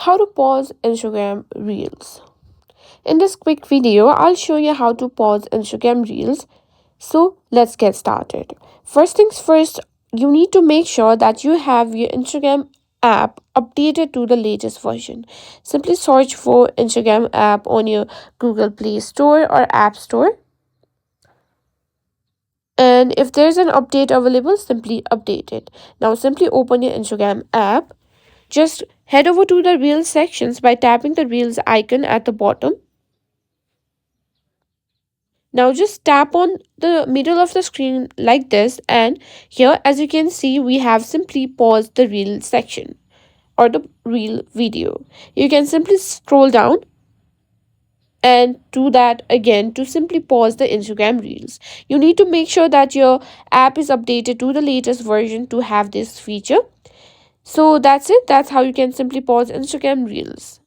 How to pause Instagram Reels. In this quick video, I'll show you how to pause Instagram Reels. So let's get started. First things first, you need to make sure that you have your Instagram app updated to the latest version. Simply search for Instagram app on your Google Play Store or App Store. And if there's an update available, simply update it. Now simply open your Instagram app. Just head over to the Reels sections by tapping the Reels icon at the bottom. Now just tap on the middle of the screen like this, and here as you can see we have simply paused the Reel section or the Reel video. You can simply scroll down and do that again to simply pause the Instagram Reels. You need to make sure that your app is updated to the latest version to have this feature. So that's it. That's how you can simply pause Instagram Reels.